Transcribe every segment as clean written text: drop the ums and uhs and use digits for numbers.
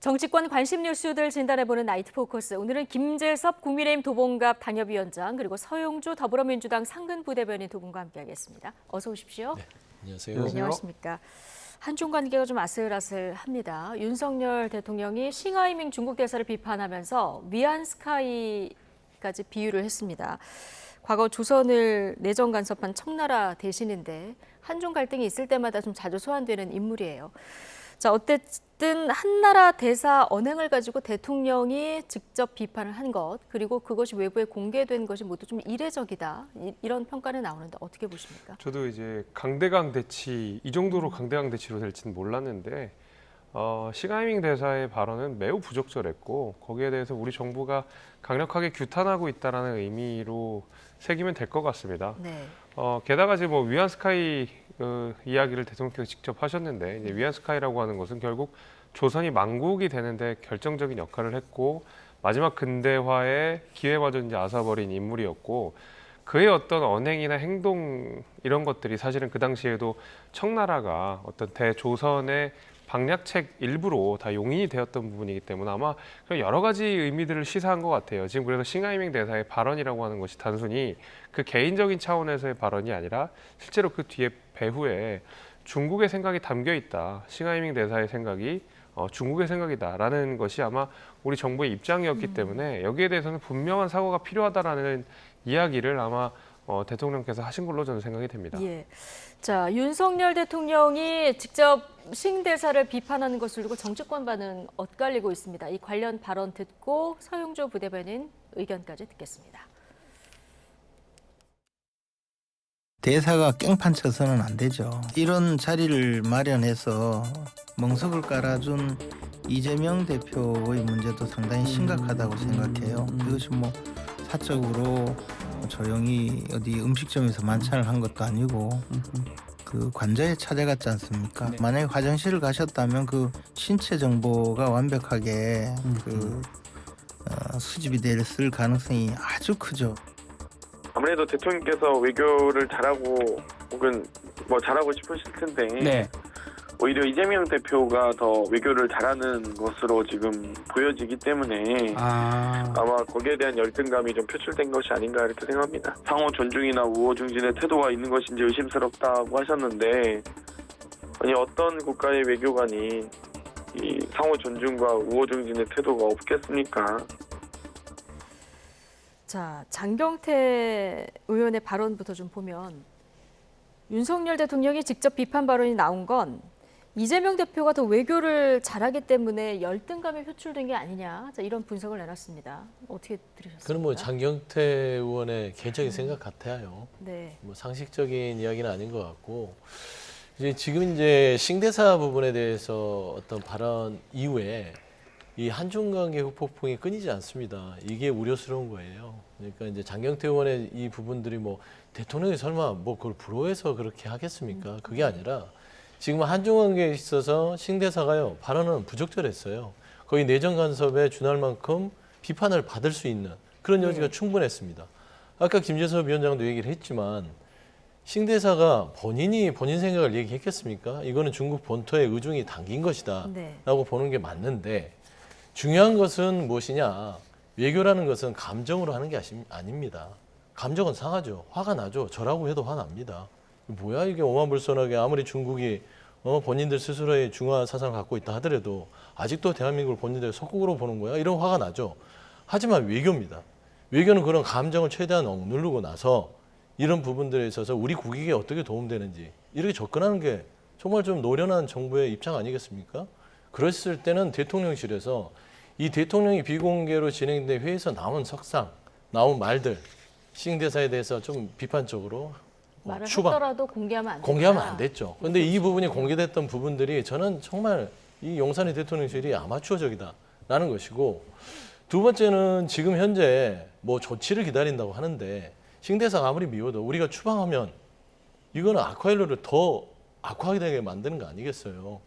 정치권 관심 뉴스들 진단해보는 나이트 포커스. 오늘은 김재섭 국민의힘 도봉갑 당협위원장 그리고 서용주 더불어민주당 상근부대변인 두 분과 함께하겠습니다. 어서 오십시오. 네, 안녕하세요. 안녕하십니까. 한중 관계가 좀 아슬아슬합니다. 윤석열 대통령이 싱하이밍 중국 대사를 비판하면서 위안스카이까지 비유를 했습니다. 과거 조선을 내정 간섭한 청나라 대신인데 한중 갈등이 있을 때마다 좀 자주 소환되는 인물이에요. 자, 어쨌든 한나라 대사 언행을 가지고 대통령이 직접 비판을 한 것, 그리고 그것이 외부에 공개된 것이 모두 좀 이례적이다. 이런 평가는 나오는데 어떻게 보십니까? 저도 이제 강대강 대치, 이 정도로 강대강 대치로 될지는 몰랐는데 싱하이밍 대사의 발언은 매우 부적절했고 거기에 대해서 우리 정부가 강력하게 규탄하고 있다는 의미로 새기면 될 것 같습니다. 네. 게다가 지금 뭐 위안스카이 이야기를 대통령께서 직접 하셨는데 이제 위안스카이라고 하는 것은 결국 조선이 망국이 되는데 결정적인 역할을 했고 마지막 근대화의 기회마저 이제 앗아버린 인물이었고 그의 어떤 언행이나 행동 이런 것들이 사실은 그 당시에도 청나라가 어떤 대조선의 방략책 일부로 다 용인이 되었던 부분이기 때문에 아마 여러 가지 의미들을 시사한 것 같아요. 지금 그래서 싱하이밍 대사의 발언이라고 하는 것이 단순히 그 개인적인 차원에서의 발언이 아니라 실제로 그 뒤에 배후에 중국의 생각이 담겨 있다. 싱하이밍 대사의 생각이 중국의 생각이다라는 것이 아마 우리 정부의 입장이었기 때문에 여기에 대해서는 분명한 사고가 필요하다라는 이야기를 아마 대통령께서 하신 걸로 저는 생각이 됩니다. 예. 자, 윤석열 대통령이 직접 싱 대사를 비판하는 것을 두고 정치권 반응 엇갈리고 있습니다. 이 관련 발언 듣고 서용주 부대변인 의견까지 듣겠습니다. 대사가 깽판 쳐서는 안 되죠. 이런 자리를 마련해서 멍석을 깔아준 이재명 대표의 문제도 상당히 심각하다고 생각해요. 이것이 뭐 사적으로 조용히 어디 음식점에서 만찬을 한 것도 아니고 그 관저에 찾아갔지 않습니까? 네. 만약에 화장실을 가셨다면 그 신체 정보가 완벽하게 수집이 됐을 가능성이 아주 크죠. 아무래도 대통령께서 외교를 잘하고 혹은 뭐 잘하고 싶으실 텐데 네. 오히려 이재명 대표가 더 외교를 잘하는 것으로 지금 보여지기 때문에 아마 거기에 대한 열등감이 좀 표출된 것이 아닌가 이렇게 생각합니다. 상호 존중이나 우호 중진의 태도가 있는 것인지 의심스럽다고 하셨는데 아니 어떤 국가의 외교관이 이 상호 존중과 우호 중진의 태도가 없겠습니까? 자, 장경태 의원의 발언부터 좀 보면 윤석열 대통령이 직접 비판 발언이 나온 건 이재명 대표가 더 외교를 잘하기 때문에 열등감이 표출된 게 아니냐, 자, 이런 분석을 내놨습니다. 어떻게 들으셨습니까? 그건 뭐 장경태 의원의 개인적인 생각 같아요. 네. 뭐 상식적인 이야기는 아닌 것 같고 지금 이제 싱대사 부분에 대해서 어떤 발언 이후에 이 한중 관계 후폭풍이 끊이지 않습니다. 이게 우려스러운 거예요. 그러니까 이제 장경태 의원의 이 부분들이 뭐 대통령이 설마 뭐 그걸 불호해서 그렇게 하겠습니까? 그게 아니라 지금 한중 관계에 있어서 싱 대사가요 발언은 부적절했어요. 거의 내정 간섭에 준할 만큼 비판을 받을 수 있는 그런 여지가 충분했습니다. 아까 김재섭 위원장도 얘기를 했지만 싱 대사가 본인이 본인 생각을 얘기했겠습니까? 이거는 중국 본토의 의중이 담긴 것이다 라고 보는 게 맞는데 중요한 것은 무엇이냐? 외교라는 것은 감정으로 하는 게 아닙니다. 감정은 상하죠. 화가 나죠. 저라고 해도 화납니다. 뭐야 이게 오만불선하게 아무리 중국이 본인들 스스로의 중화 사상을 갖고 있다 하더라도 아직도 대한민국을 본인들 속국으로 보는 거야? 이런 화가 나죠. 하지만 외교입니다. 외교는 그런 감정을 최대한 억누르고 나서 이런 부분들에 있어서 우리 국익에 어떻게 도움되는지 이렇게 접근하는 게 정말 좀 노련한 정부의 입장 아니겠습니까? 그랬을 때는 대통령실에서 이 대통령이 비공개로 진행된 회의에서 나온 석상, 나온 말들, 싱 대사에 대해서 좀 비판적으로 말을 추방, 하더라도 공개하면 안 된다. 공개하면 안 됐죠. 그런데 이 부분이 공개됐던 부분들이 저는 정말 이 용산의 대통령실이 아마추어적이다라는 것이고 두 번째는 지금 현재 뭐 조치를 기다린다고 하는데 싱 대사가 아무리 미워도 우리가 추방하면 이거는 아쿠아일로를 더 악화되게 만드는 거 아니겠어요.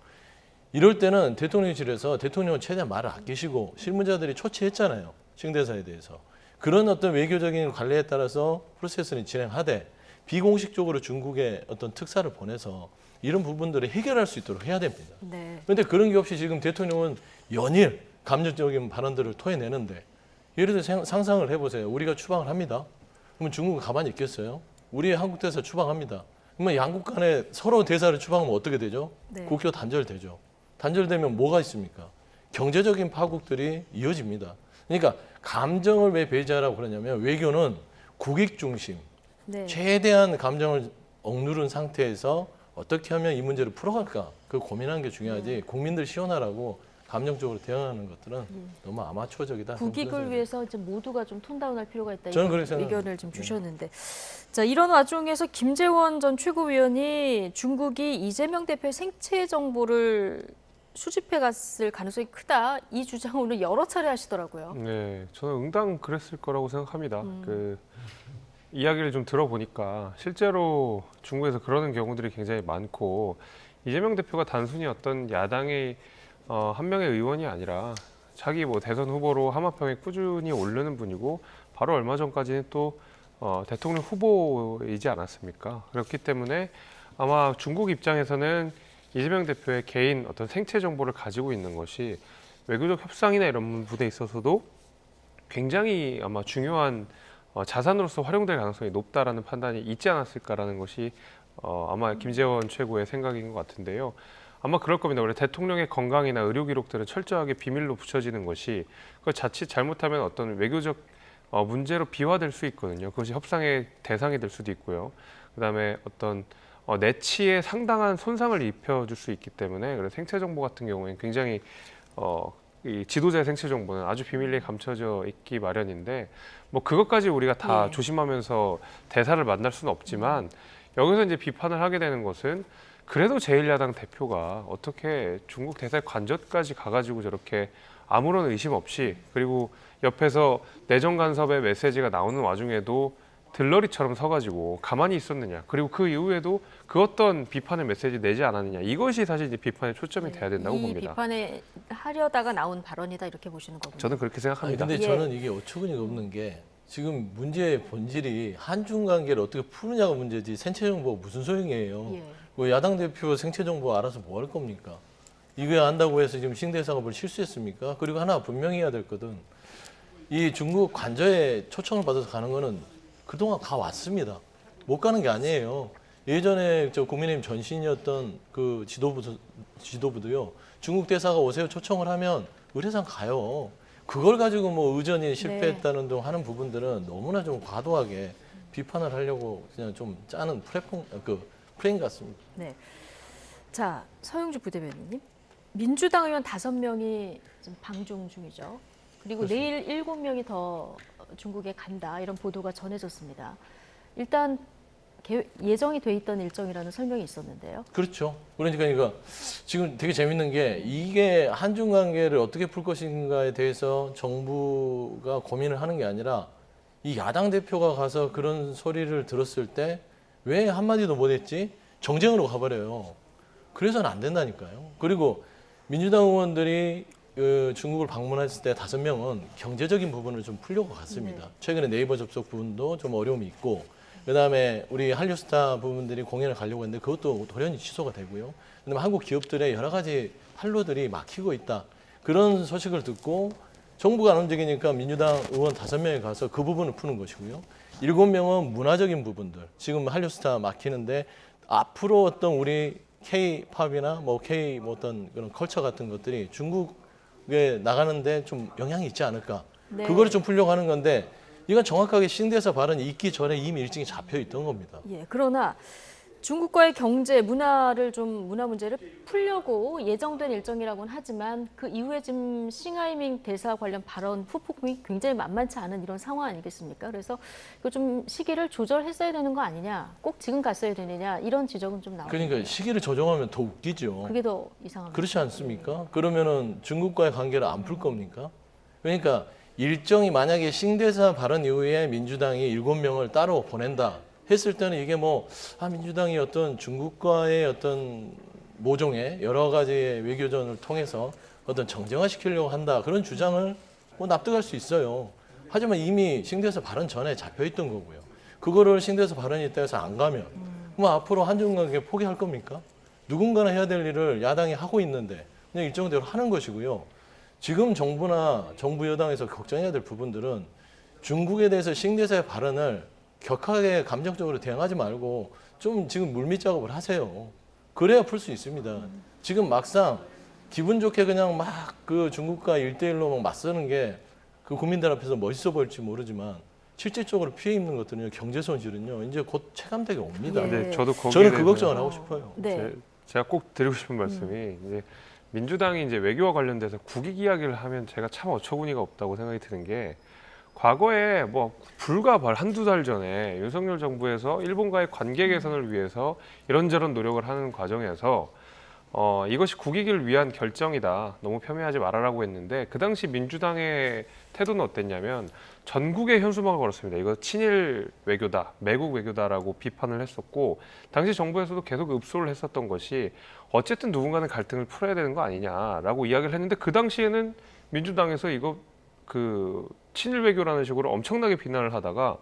이럴 때는 대통령실에서 대통령은 최대한 말을 아끼시고 실무자들이 초치했잖아요. 싱 대사에 대해서. 그런 어떤 외교적인 관례에 따라서 프로세스는 진행하되 비공식적으로 중국에 어떤 특사를 보내서 이런 부분들을 해결할 수 있도록 해야 됩니다. 네. 그런데 그런 게 없이 지금 대통령은 연일 감정적인 발언들을 토해내는데 예를 들어 상상을 해보세요. 우리가 추방을 합니다. 그러면 중국은 가만히 있겠어요? 우리 한국 대사 추방합니다. 그러면 양국 간에 서로 대사를 추방하면 어떻게 되죠? 네. 국교 단절되죠. 단절되면 뭐가 있습니까? 경제적인 파국들이 이어집니다. 그러니까 감정을 왜 배제하라고 그러냐면 외교는 국익 중심, 네. 최대한 감정을 억누른 상태에서 어떻게 하면 이 문제를 풀어갈까 그 고민하는 게 중요하지 국민들 시원하라고 감정적으로 대응하는 것들은 너무 아마추어적이다. 국익을 위해서 이제 모두가 좀 톤다운할 필요가 있다. 저는 이런 그렇게 생각합니다. 의견을 좀 주셨는데, 자 이런 와중에서 김재원 전 최고위원이 중국이 이재명 대표의 생체 정보를 수집해 갔을 가능성이 크다. 이 주장을 오늘 여러 차례 하시더라고요. 네, 저는 응당 그랬을 거라고 생각합니다. 그 이야기를 좀 들어보니까 실제로 중국에서 그러는 경우들이 굉장히 많고 이재명 대표가 단순히 어떤 야당의 한 명의 의원이 아니라 자기 뭐 대선 후보로 하마평에 꾸준히 오르는 분이고 바로 얼마 전까지는 또 대통령 후보이지 않았습니까? 그렇기 때문에 아마 중국 입장에서는 이재명 대표의 개인 어떤 생체 정보를 가지고 있는 것이 외교적 협상이나 이런 부분에 있어서도 굉장히 아마 중요한 자산으로서 활용될 가능성이 높다라는 판단이 있지 않았을까라는 것이 아마 김재원 최고의 생각인 것 같은데요. 아마 그럴 겁니다. 원래 대통령의 건강이나 의료 기록들은 철저하게 비밀로 붙여지는 것이 그 자칫 잘못하면 어떤 외교적 문제로 비화될 수 있거든요. 그것이 협상의 대상이 될 수도 있고요. 그다음에 어떤 내치에 상당한 손상을 입혀줄 수 있기 때문에 그래서 생체 정보 같은 경우에는 굉장히 이 지도자의 생체 정보는 아주 비밀리에 감춰져 있기 마련인데 뭐 그것까지 우리가 다 예. 조심하면서 대사를 만날 수는 없지만 여기서 이제 비판을 하게 되는 것은 그래도 제1야당 대표가 어떻게 중국 대사의 관저까지 가가지고 저렇게 아무런 의심 없이 그리고 옆에서 내정 간섭의 메시지가 나오는 와중에도 들러리처럼 서가지고 가만히 있었느냐. 그리고 그 이후에도 그 어떤 비판의 메시지 내지 않았느냐. 이것이 사실 이제 비판의 초점이 돼야 된다고 이 봅니다. 비판에 하려다가 나온 발언이다 이렇게 보시는 거군요. 저는 그렇게 아니, 생각합니다. 근데 예. 저는 이게 어처구니가 없는 게 지금 문제의 본질이 한중 관계를 어떻게 푸느냐가 문제지 생체 정보가 무슨 소용이에요. 예. 뭐 야당 대표 생체 정보 알아서 뭐 할 겁니까? 이거 안다고 해서 지금 신대사가 뭘 실수했습니까? 그리고 하나 분명히 해야 될 것은 이 중국 관저에 초청을 받아서 가는 거는 그동안 가왔습니다. 못 가는 게 아니에요. 예전에 저 국민의힘 전신이었던 그 지도부도요. 중국 대사가 오세요 초청을 하면 의례상 가요. 그걸 가지고 뭐 의전이 실패했다는 등 하는 부분들은 너무나 좀 과도하게 비판을 하려고 그냥 좀 짜는 프레임 같습니다. 네. 자, 서영주 부대변인님. 민주당 의원 5명이 지금 방중 중이죠. 그리고 내일 7명이 더 중국에 간다 이런 보도가 전해졌습니다. 일단 예정이 돼 있던 일정이라는 설명이 있었는데요. 그렇죠. 그러니까 지금 되게 재밌는 게 이게 한중 관계를 어떻게 풀 것인가에 대해서 정부가 고민을 하는 게 아니라 이 야당 대표가 가서 그런 소리를 들었을 때 왜 한마디도 못했지? 정쟁으로 가버려요. 그래서는 안 된다니까요. 그리고 민주당 의원들이 중국을 방문했을 때 5명은 경제적인 부분을 좀 풀려고 갔습니다. 네. 최근에 네이버 접속 부분도 좀 어려움이 있고 그다음에 우리 한류스타 부분들이 공연을 가려고 했는데 그것도 돌연히 취소가 되고요. 그다음에 한국 기업들의 여러 가지 활로들이 막히고 있다. 그런 소식을 듣고 정부가 안 움직이니까 민주당 의원 5명이 가서 그 부분을 푸는 것이고요. 7명은 문화적인 부분들. 지금 한류스타 막히는데 앞으로 어떤 우리 K-팝이나 뭐 K 뭐 어떤 그런 컬처 같은 것들이 중국에 나가는데 좀 영향이 있지 않을까. 네. 그거를 좀 풀려고 하는 건데 이건 정확하게 신대사 발언이 있기 전에 이미 일정이 잡혀 있던 겁니다. 예. 그러나 중국과의 경제, 문화 문제를 풀려고 예정된 일정이라고는 하지만 그 이후에 지금 싱하이밍 대사 관련 발언 후폭풍이 굉장히 만만치 않은 이런 상황 아니겠습니까? 그래서 이거 좀 시기를 조절했어야 되는 거 아니냐, 꼭 지금 갔어야 되느냐 이런 지적은 좀 나오고. 그러니까 시기를 조정하면 더 웃기죠. 그게 더 이상합니다. 그렇지 않습니까? 그러면은 중국과의 관계를 안 풀 겁니까? 그러니까 일정이 만약에 신대사 발언 이후에 민주당이 7명을 따로 보낸다 했을 때는 이게 민주당이 어떤 중국과의 어떤 모종의 여러 가지의 외교전을 통해서 어떤 정쟁화시키려고 한다 그런 주장을 납득할 수 있어요. 하지만 이미 신대사 발언 전에 잡혀 있던 거고요. 그거를 신대사 발언이 있다 해서 안 가면 그럼 앞으로 한중 관계 포기할 겁니까? 누군가는 해야 될 일을 야당이 하고 있는데 그냥 일정대로 하는 것이고요. 지금 정부나 정부 여당에서 걱정해야 될 부분들은 중국에 대해서 싱대사의 발언을 격하게 감정적으로 대응하지 말고 좀 지금 물밑 작업을 하세요. 그래야 풀 수 있습니다. 지금 막상 기분 좋게 그냥 막 그 중국과 1대1로 막 맞서는 게 그 국민들 앞에서 멋있어 보일지 모르지만 실질적으로 피해 입는 것들은요, 경제 손실은요, 이제 곧 체감되게 옵니다. 예. 네, 저는 그 걱정을 하고 싶어요. 네. 제가 꼭 드리고 싶은 말씀이 이제 민주당이 이제 외교와 관련돼서 국익 이야기를 하면 제가 참 어처구니가 없다고 생각이 드는 게 과거에 뭐 불과 한두 달 전에 윤석열 정부에서 일본과의 관계 개선을 위해서 이런저런 노력을 하는 과정에서 이것이 국익을 위한 결정이다. 너무 폄훼하지 말아라고 했는데 그 당시 민주당의 태도는 어땠냐면 전국에 현수막을 걸었습니다. 이거 친일 외교다, 매국 외교다라고 비판을 했었고 당시 정부에서도 계속 읍소를 했었던 것이 어쨌든 누군가는 갈등을 풀어야 되는 거 아니냐라고 이야기를 했는데 그 당시에는 민주당에서 이거 그 친일 외교라는 식으로 엄청나게 비난을 하다가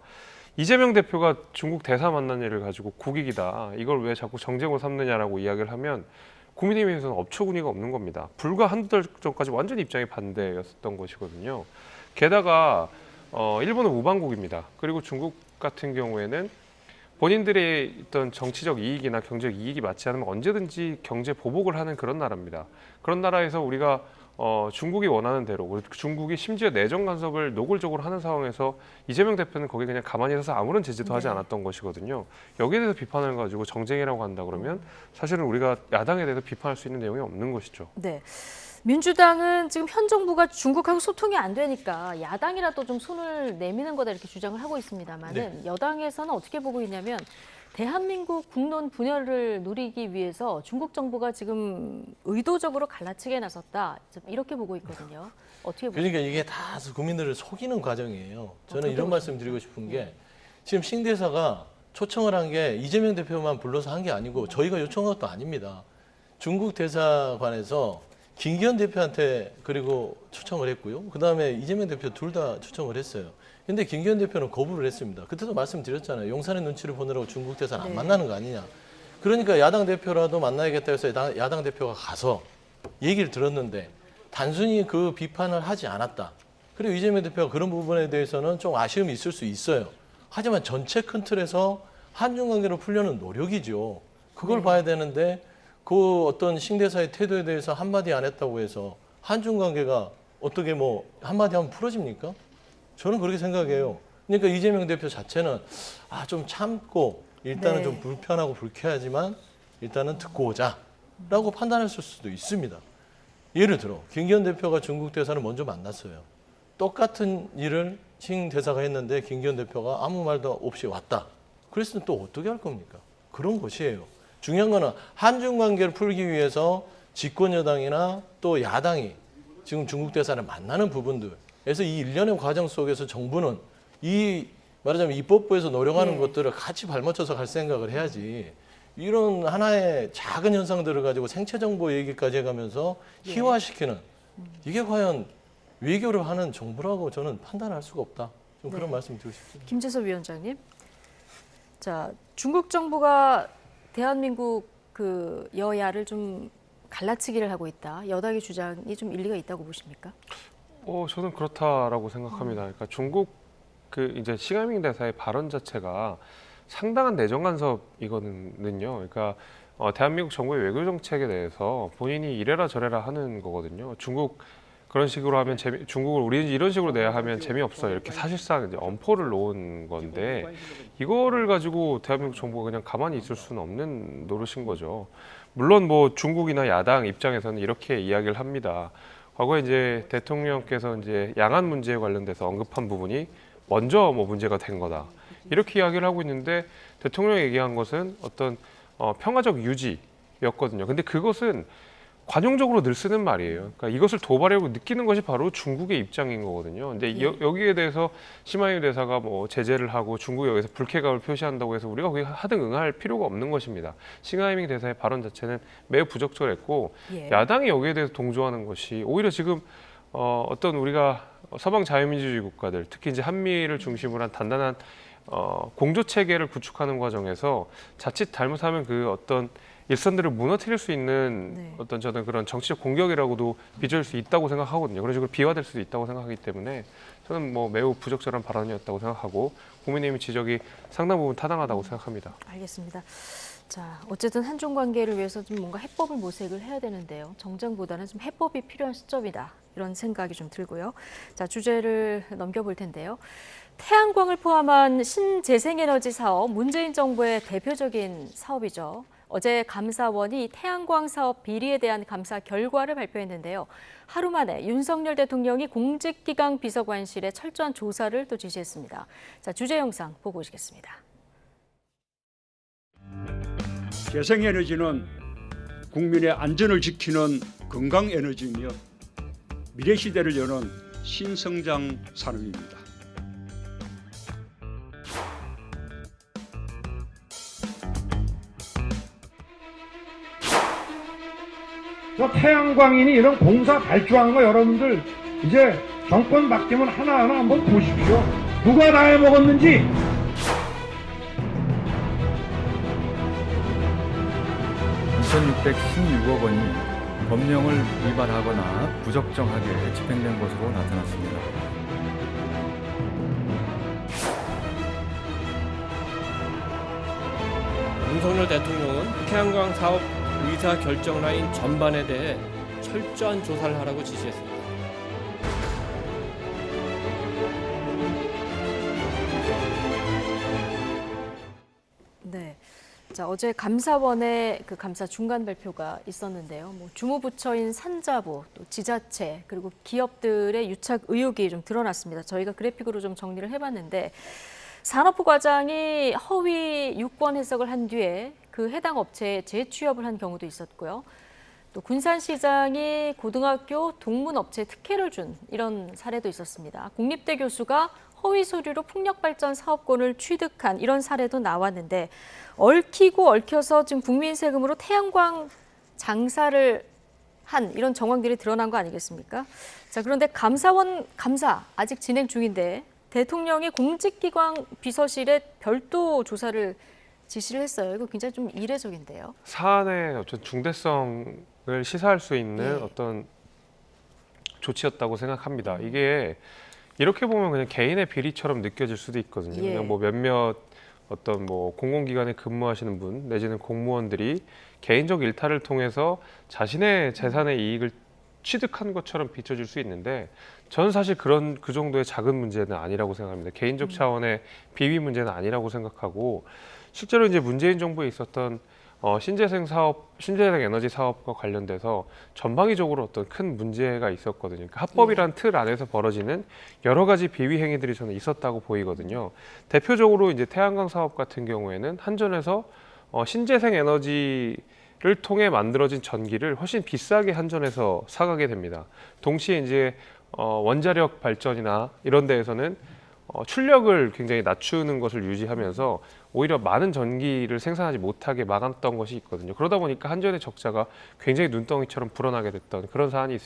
이재명 대표가 중국 대사 만난 일을 가지고 국익이다. 이걸 왜 자꾸 정쟁으로 삼느냐라고 이야기를 하면 국민의힘에서는 어처구니가 없는 겁니다. 불과 한두 달 전까지 완전히 입장이 반대였던 것이거든요. 게다가 일본은 우방국입니다. 그리고 중국 같은 경우에는 본인들의 어떤 정치적 이익이나 경제적 이익이 맞지 않으면 언제든지 경제 보복을 하는 그런 나라입니다. 그런 나라에서 우리가 중국이 원하는 대로, 그리고 중국이 심지어 내정 간섭을 노골적으로 하는 상황에서 이재명 대표는 거기 그냥 가만히 있어서 아무런 제재도 하지 않았던 것이거든요. 여기에 대해서 비판을 가지고 정쟁이라고 한다 그러면 사실은 우리가 야당에 대해서 비판할 수 있는 내용이 없는 것이죠. 네. 민주당은 지금 현 정부가 중국하고 소통이 안 되니까 야당이라도 좀 손을 내미는 거다 이렇게 주장을 하고 있습니다만은 네. 여당에서는 어떻게 보고 있냐면 대한민국 국론 분열을 누리기 위해서 중국 정부가 지금 의도적으로 갈라치기에 나섰다 이렇게 보고 있거든요. 어떻게 보세요? 그러니까 이게 다 국민들을 속이는 과정이에요. 저는 어떻게 이런 말씀 드리고 싶은 게 지금 싱대사가 초청을 한 게 이재명 대표만 불러서 한 게 아니고 저희가 요청한 것도 아닙니다. 중국 대사관에서 김기현 대표한테 그리고 초청을 했고요. 그다음에 이재명 대표 둘 다 초청을 했어요. 근데 김기현 대표는 거부를 했습니다. 그때도 말씀드렸잖아요. 용산의 눈치를 보느라고 중국 대사는 안 만나는 거 아니냐. 그러니까 야당 대표라도 만나야겠다 해서 야당 대표가 가서 얘기를 들었는데 단순히 그 비판을 하지 않았다. 그리고 이재명 대표가 그런 부분에 대해서는 좀 아쉬움이 있을 수 있어요. 하지만 전체 큰 틀에서 한중 관계를 풀려는 노력이죠. 그걸 봐야 되는데 그 어떤 싱대사의 태도에 대해서 한마디 안 했다고 해서 한중 관계가 어떻게 뭐 한마디 하면 풀어집니까? 저는 그렇게 생각해요. 그러니까 이재명 대표 자체는 좀 참고 일단은 좀 불편하고 불쾌하지만 일단은 듣고 오자라고 판단했을 수도 있습니다. 예를 들어 김기현 대표가 중국 대사를 먼저 만났어요. 똑같은 일을 싱 대사가 했는데 김기현 대표가 아무 말도 없이 왔다. 그랬으면 또 어떻게 할 겁니까? 그런 것이에요. 중요한 거는 한중 관계를 풀기 위해서 집권 여당이나 또 야당이 지금 중국 대사를 만나는 부분들에서 이 일련의 과정 속에서 정부는 이 말하자면 입법부에서 노력하는 것들을 같이 발맞춰서 갈 생각을 해야지. 이런 하나의 작은 현상들을 가지고 생체 정보 얘기까지 해가면서 희화시키는 이게 과연 외교를 하는 정부라고 저는 판단할 수가 없다. 좀 그런 말씀 드리고 싶습니다. 김재섭 위원장님. 자, 중국 정부가 대한민국 그 여야를 좀 갈라치기를 하고 있다. 여당의 주장이 좀 일리가 있다고 보십니까? 저는 그렇다라고 생각합니다. 그러니까 중국 그 이제 싱하이밍 대사의 발언 자체가 상당한 내정 간섭이거든요. 그러니까 대한민국 정부의 외교 정책에 대해서 본인이 이래라 저래라 하는 거거든요. 중국 그런 식으로 하면 중국을 우리는 이런 식으로 내야 하면 재미없어 이렇게 사실상 이제 엄포를 놓은 건데 이거를 가지고 대한민국 정부가 그냥 가만히 있을 수는 없는 노릇인 거죠. 물론 뭐 중국이나 야당 입장에서는 이렇게 이야기를 합니다. 과거에 이제 대통령께서 이제 양안 문제에 관련돼서 언급한 부분이 먼저 뭐 문제가 된 거다. 이렇게 이야기를 하고 있는데 대통령이 얘기한 것은 어떤 평화적 유지였거든요. 근데 그것은 관용적으로 늘 쓰는 말이에요. 그러니까 이것을 도발하고 느끼는 것이 바로 중국의 입장인 거거든요. 근데 여기에 대해서 시마유 대사가 뭐 제재를 하고 중국이 여기서 불쾌감을 표시한다고 해서 우리가 거기 하등 응할 필요가 없는 것입니다. 싱하이밍 대사의 발언 자체는 매우 부적절했고 야당이 여기에 대해서 동조하는 것이 오히려 지금 어떤 우리가 서방 자유민주주의 국가들 특히 이제 한미를 중심으로 한 단단한 공조 체계를 구축하는 과정에서 자칫 잘못하면 그 어떤 일선들을 무너뜨릴 수 있는 네. 어떤 저는 그런 정치적 공격이라고도 빚을 수 있다고 생각하거든요. 그런 식으로 비화될 수도 있다고 생각하기 때문에 저는 뭐 매우 부적절한 발언이었다고 생각하고 국민의힘 지적이 상당 부분 타당하다고 생각합니다. 알겠습니다. 자, 어쨌든 한중 관계를 위해서 좀 뭔가 해법을 모색을 해야 되는데요. 정쟁보다는 좀 해법이 필요한 시점이다. 이런 생각이 좀 들고요. 자, 주제를 넘겨볼 텐데요. 태양광을 포함한 신재생에너지 사업, 문재인 정부의 대표적인 사업이죠. 어제 감사원이 태양광 사업 비리에 대한 감사 결과를 발표했는데요. 하루 만에 윤석열 대통령이 공직기강 비서관실에 철저한 조사를 또 지시했습니다. 자, 주제 영상 보고 오시겠습니다. 재생에너지는 국민의 안전을 지키는 건강에너지이며 미래 시대를 여는 신성장 산업입니다. 태양광이니 이런 공사 발주하는 거 여러분들 이제 정권 바뀌면 하나하나 한번 보십시오. 누가 다 해먹었는지. (2616억 원이) 법령을 위반하거나 부적정하게 집행된 것으로 나타났습니다. 윤석열 대통령은 태양광 사업 의사 결정 라인 전반에 대해 철저한 조사를 하라고 지시했습니다. 네. 자, 어제 감사원의 그 감사 중간 발표가 있었는데요. 뭐 주무부처인 산자부, 또 지자체, 그리고 기업들의 유착 의혹이 좀 드러났습니다. 저희가 그래픽으로 좀 정리를 해봤는데 산업부 과장이 허위 유권 해석을 한 뒤에 그 해당 업체에 재취업을 한 경우도 있었고요. 또 군산시장이 고등학교 동문업체에 특혜를 준 이런 사례도 있었습니다. 공립대 교수가 허위 서류로 풍력발전 사업권을 취득한 이런 사례도 나왔는데 얽히고 얽혀서 지금 국민 세금으로 태양광 장사를 한 이런 정황들이 드러난 거 아니겠습니까? 자, 그런데 감사원 감사 아직 진행 중인데 대통령이 공직기관 비서실에 별도 조사를 지시를 했어요. 이거 굉장히 좀 이례적인데요. 사안의 어떤 중대성을 시사할 수 있는 예. 어떤 조치였다고 생각합니다. 이게 이렇게 보면 그냥 개인의 비리처럼 느껴질 수도 있거든요. 예. 그냥 뭐 몇몇 어떤 뭐 공공기관에 근무하시는 분 내지는 공무원들이 개인적 일탈을 통해서 자신의 재산의 이익을 취득한 것처럼 비춰질 수 있는데 저는 사실 그 정도의 작은 문제는 아니라고 생각합니다. 개인적 차원의 비위 문제는 아니라고 생각하고 실제로 이제 문재인 정부에 있었던 신재생 에너지 사업과 관련돼서 전방위적으로 어떤 큰 문제가 있었거든요. 그러니까 합법이란 틀 안에서 벌어지는 여러 가지 비위 행위들이 저는 있었다고 보이거든요. 대표적으로 이제 태양광 사업 같은 경우에는 한전에서 신재생 에너지를 통해 만들어진 전기를 훨씬 비싸게 한전에서 사가게 됩니다. 동시에 이제 원자력 발전이나 이런 데에서는 출력을 굉장히 낮추는 것을 유지하면서 오히려 많은 전기를 생산하지 못하게 막았던 것이 있거든요. 그러다 보니까 한전의 적자가 굉장히 눈덩이처럼 불어나게 됐던 그런 사안이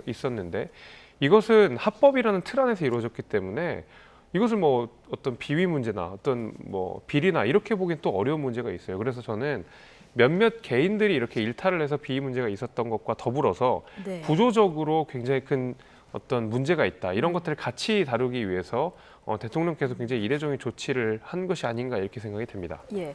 있었는데 이것은 합법이라는 틀 안에서 이루어졌기 때문에 이것을 뭐 어떤 비위 문제나 어떤 뭐 비리나 이렇게 보기엔 또 어려운 문제가 있어요. 그래서 저는 몇몇 개인들이 이렇게 일탈을 해서 비위 문제가 있었던 것과 더불어서 네. 구조적으로 굉장히 큰 어떤 문제가 있다. 이런 것들을 같이 다루기 위해서 대통령께서 굉장히 이례적인 조치를 한 것이 아닌가 이렇게 생각이 됩니다. 예.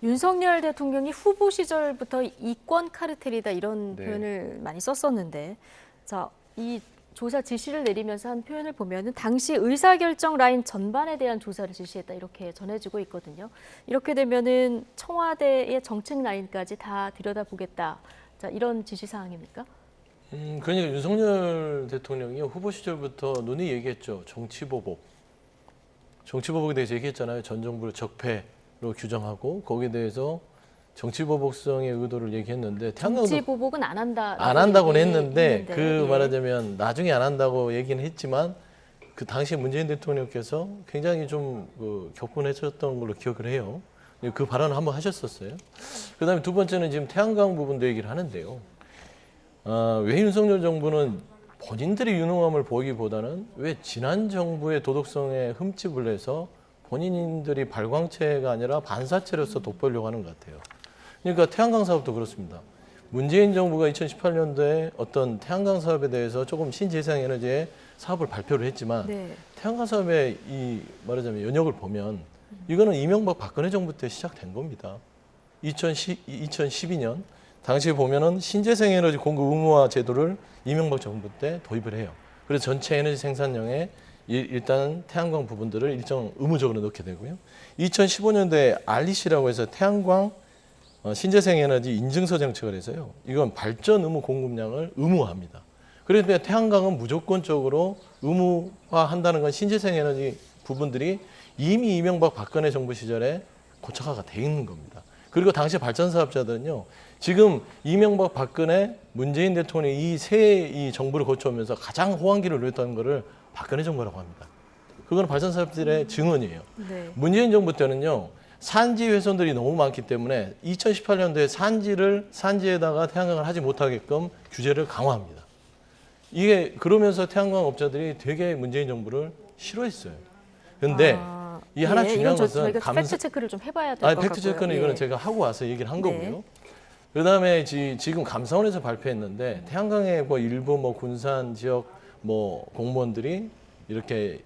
윤석열 대통령이 후보 시절부터 이권 카르텔이다 이런 네. 표현을 많이 썼었는데 자, 이 조사 지시를 내리면서 한 표현을 보면은 당시 의사결정 라인 전반에 대한 조사를 지시했다 이렇게 전해지고 있거든요. 이렇게 되면은 청와대의 정책 라인까지 다 들여다보겠다. 자, 이런 지시 사항입니까? 그러니까 윤석열 대통령이 후보 시절부터 눈이 얘기했죠. 정치보복. 정치보복에 대해서 얘기했잖아요. 전 정부를 적폐로 규정하고 거기에 대해서 정치보복성의 의도를 얘기했는데 정치 보복은 안 한다. 안 한다고는 했는데 그 말하자면 나중에 안 한다고 얘기는 했지만 그 당시 문재인 대통령께서 굉장히 좀 격분했었던 걸로 기억을 해요. 그 발언을 한번 하셨었어요. 그다음에 두 번째는 지금 태양광 부분도 얘기를 하는데요. 왜 윤석열 정부는 본인들이 유능함을 보이기보다는 왜 지난 정부의 도덕성에 흠집을 내서 본인들이 발광체가 아니라 반사체로서 돋보이려고 하는 것 같아요. 그러니까 태양광 사업도 그렇습니다. 문재인 정부가 2018년도에 어떤 태양광 사업에 대해서 조금 신재생에너지의 사업을 발표를 했지만 네. 태양광 사업의 이 말하자면 연역을 보면 이거는 이명박 박근혜 정부 때 시작된 겁니다. 2012년 당시에 보면은 신재생에너지 공급 의무화 제도를 이명박 정부 때 도입을 해요. 그래서 전체 에너지 생산량에 일단 태양광 부분들을 일정 의무적으로 넣게 되고요. 2015년도에 REC라고 해서 태양광 신재생에너지 인증서 정책을 해서요. 이건 발전 의무 공급량을 의무화합니다. 그런데 태양광은 무조건적으로 의무화한다는 건 신재생에너지 부분들이 이미 이명박 박근혜 정부 시절에 고착화가 돼 있는 겁니다. 그리고 당시 발전 사업자들은요. 지금 이명박 박근혜 문재인 대통령이 이 새 정부를 거쳐오면서 가장 호황기를 누렸다는 것을 박근혜 정부라고 합니다. 그건 발전 사업들의 증언이에요. 네. 문재인 정부 때는요. 산지 훼손들이 너무 많기 때문에 2018년도에 산지에다가 태양광을 하지 못하게끔 규제를 강화합니다. 이게 그러면서 태양광 업자들이 되게 문재인 정부를 싫어했어요. 근데 이 하나 중요한 것은 저희가 팩트 체크를 좀 해봐야 될 것 같고요. 팩트 체크는 이거는 제가 하고 와서 얘기를 한 네. 거고요. 그다음에 지금 감사원에서 발표했는데 태양광의 뭐 일부 뭐 군산 지역 뭐 공무원들이 이렇게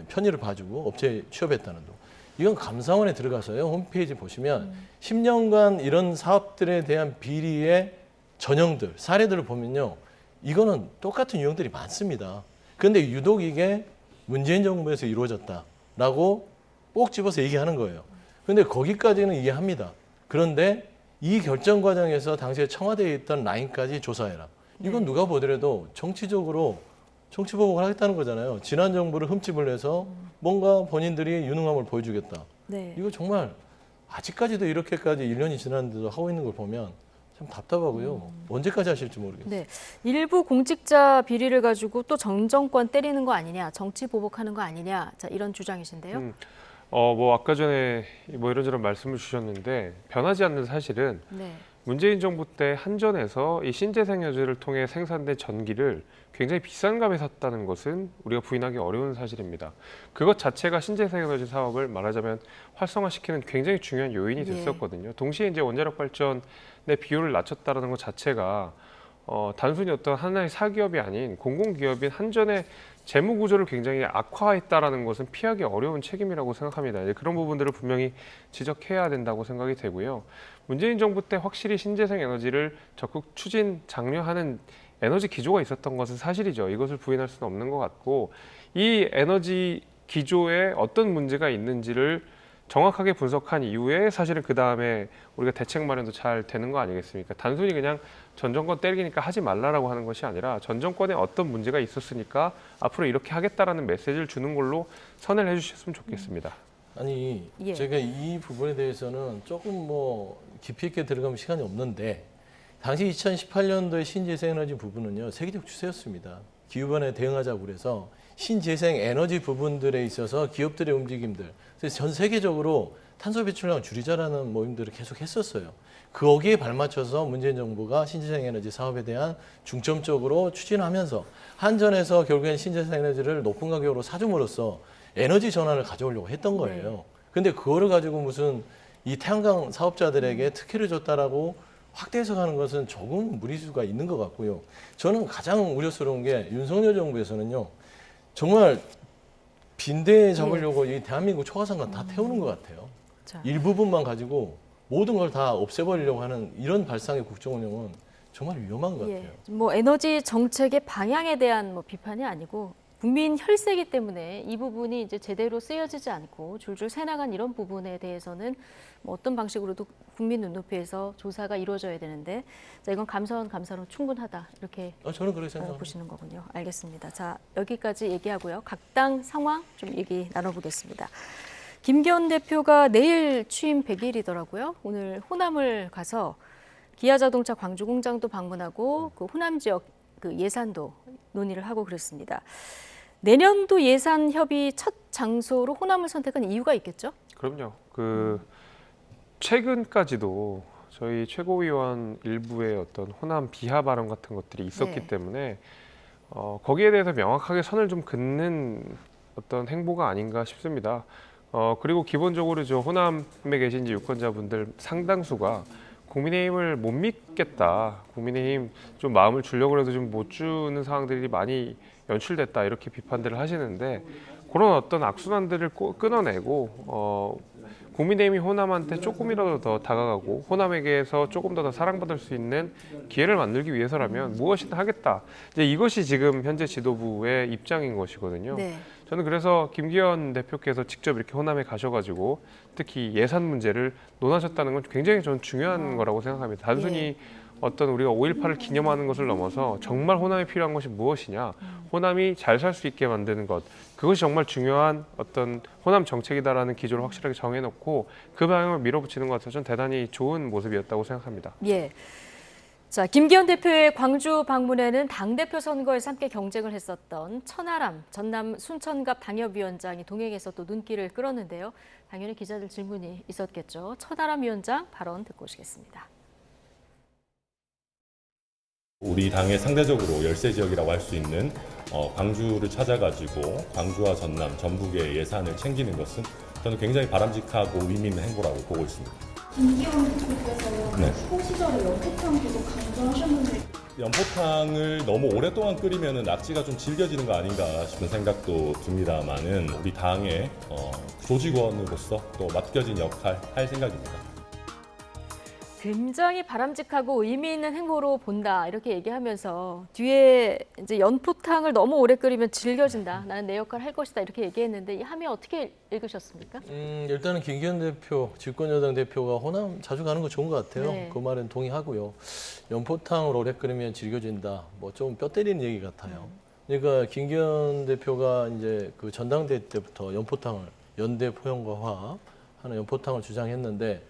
편의를 봐주고 업체에 취업했다는 거. 이건 감사원에 들어가서요. 홈페이지 보시면 10년간 이런 사업들에 대한 비리의 전형들, 사례들을 보면요. 이거는 똑같은 유형들이 많습니다. 그런데 유독 이게 문재인 정부에서 이루어졌다라고 꼭 집어서 얘기하는 거예요. 그런데 거기까지는 이해합니다. 그런데 이 결정 과정에서 당시에 청와대에 있던 라인까지 조사해라. 이건 누가 보더라도 정치적으로 정치보복을 하겠다는 거잖아요. 지난 정부를 흠집을 내서 뭔가 본인들이 유능함을 보여주겠다. 네. 이거 정말 아직까지도 이렇게까지 1년이 지났는데도 하고 있는 걸 보면 참 답답하고요. 언제까지 하실지 모르겠어요. 네. 일부 공직자 비리를 가지고 또 전 정권 때리는 거 아니냐, 정치 보복하는 거 아니냐, 자 이런 주장이신데요. 뭐 아까 전에 뭐 이런저런 말씀을 주셨는데 변하지 않는 사실은 네. 문재인 정부 때 한전에서 이 신재생에너지를 통해 생산된 전기를 굉장히 비싼 값에 샀다는 것은 우리가 부인하기 어려운 사실입니다. 그것 자체가 신재생에너지 사업을 말하자면 활성화시키는 굉장히 중요한 요인이 됐었거든요. 동시에 이제 원자력 발전의 비율을 낮췄다는 것 자체가 단순히 어떤 하나의 사기업이 아닌 공공기업인 한전의 재무 구조를 굉장히 악화했다라는 것은 피하기 어려운 책임이라고 생각합니다. 이제 그런 부분들을 분명히 지적해야 된다고 생각이 되고요. 문재인 정부 때 확실히 신재생 에너지를 적극 추진 장려하는 에너지 기조가 있었던 것은 사실이죠. 이것을 부인할 수는 없는 것 같고 이 에너지 기조에 어떤 문제가 있는지를 정확하게 분석한 이후에 사실은 그 다음에 우리가 대책 마련도 잘 되는 거 아니겠습니까? 단순히 그냥 전 정권 때리니까 하지 말라라고 하는 것이 아니라 전 정권에 어떤 문제가 있었으니까 앞으로 이렇게 하겠다라는 메시지를 주는 걸로 선을 해주셨으면 좋겠습니다. 아니 제가 이 부분에 대해서는 조금 뭐 깊이 있게 들어가면 시간이 없는데 당시 2018년도의 신재생에너지 부분은요 세계적 추세였습니다. 기후변화에 대응하자고 그래서 신재생에너지 부분들에 있어서 기업들의 움직임들 그래서 전 세계적으로 탄소 배출량을 줄이자라는 모임들을 계속 했었어요. 거기에 발맞춰서 문재인 정부가 신재생에너지 사업에 대한 중점적으로 추진하면서 한전에서 결국엔 신재생에너지를 높은 가격으로 사줌으로써 에너지 전환을 가져오려고 했던 거예요. 근데 그거를 가지고 무슨 이 태양광 사업자들에게 특혜를 줬다라고 확대 해석하는 것은 조금 무리수가 있는 것 같고요. 저는 가장 우려스러운 게 윤석열 정부에서는요. 정말 빈대에 잡으려고 이 대한민국 초가상관 다 태우는 것 같아요. 자. 일부분만 가지고 모든 걸 다 없애버리려고 하는 이런 발상의 국정 운영은 정말 위험한 것 같아요. 뭐 에너지 정책의 방향에 대한 뭐 비판이 아니고 국민 혈세이기 때문에 이 부분이 이제 제대로 쓰여지지 않고 줄줄 새나간 이런 부분에 대해서는 뭐 어떤 방식으로도 국민 눈높이에서 조사가 이루어져야 되는데 자, 이건 감사로 충분하다 이렇게 저는 그렇게 생각합니다. 보시는 거군요. 알겠습니다. 자 여기까지 얘기하고요. 각 당 상황 좀 얘기 나눠보겠습니다. 김기현 대표가 내일 취임 100일이더라고요. 오늘 호남을 가서 기아자동차 광주 공장도 방문하고 그 호남 지역 그 예산도 논의를 하고 그랬습니다. 내년도 예산 협의 첫 장소로 호남을 선택한 이유가 있겠죠? 그럼요. 최근까지도 저희 최고위원 일부의 어떤 호남 비하 발언 같은 것들이 있었기 때문에 거기에 대해서 명확하게 선을 좀 긋는 어떤 행보가 아닌가 싶습니다. 그리고 기본적으로 저 호남에 계신 유권자분들 상당수가 국민의힘을 못 믿겠다. 국민의힘 좀 마음을 주려고 해도 좀 못 주는 상황들이 많이 연출됐다. 이렇게 비판들을 하시는데 그런 어떤 악순환들을 끊어내고 국민의힘이 호남한테 조금이라도 더 다가가고 호남에게서 조금 더 사랑받을 수 있는 기회를 만들기 위해서라면 무엇이든 하겠다. 이제 이것이 지금 현재 지도부의 입장인 것이거든요. 네. 저는 그래서 김기현 대표께서 직접 이렇게 호남에 가셔가지고 특히 예산 문제를 논하셨다는 건 굉장히 저는 중요한 거라고 생각합니다. 단순히 어떤 우리가 5.18을 기념하는 것을 넘어서 정말 호남에 필요한 것이 무엇이냐, 호남이 잘 살 수 있게 만드는 것, 그것이 정말 중요한 어떤 호남 정책이다라는 기조를 확실하게 정해놓고 그 방향을 밀어붙이는 것 같아서 저는 대단히 좋은 모습이었다고 생각합니다. 예. 자, 김기현 대표의 광주 방문에는 당대표 선거에서 함께 경쟁을 했었던 천하람 전남 순천갑 당협위원장이 동행해서 또 눈길을 끌었는데요. 당연히 기자들 질문이 있었겠죠. 천하람 위원장 발언 듣고 오시겠습니다. 우리 당의 상대적으로 열세 지역이라고 할 수 있는 광주를 찾아가지고 광주와 전남, 전북의 예산을 챙기는 것은 저는 굉장히 바람직하고 의미 있는 행보라고 보고 있습니다. 김기현 대표께서 후보 시절에 연포탕 계속 강조하셨는데 연포탕을 너무 오랫동안 끓이면 낙지가 좀 질겨지는 거 아닌가 싶은 생각도 듭니다만은 우리 당의 조직원으로서 또 맡겨진 역할 할 생각입니다. 굉장히 바람직하고 의미 있는 행보로 본다 이렇게 얘기하면서 뒤에 이제 연포탕을 너무 오래 끓이면 질겨진다. 나는 내 역할을 할 것이다 이렇게 얘기했는데 이 함의 어떻게 읽으셨습니까? 일단은 김기현 대표, 집권여당 대표가 호남 자주 가는 거 좋은 것 같아요. 네. 그 말은 동의하고요. 연포탕을 오래 끓이면 질겨진다. 뭐 좀 뼈 때리는 얘기 같아요. 그러니까 김기현 대표가 이제 그 전당대회 때부터 연포탕을 연대 포용과 화하는 연포탕을 주장했는데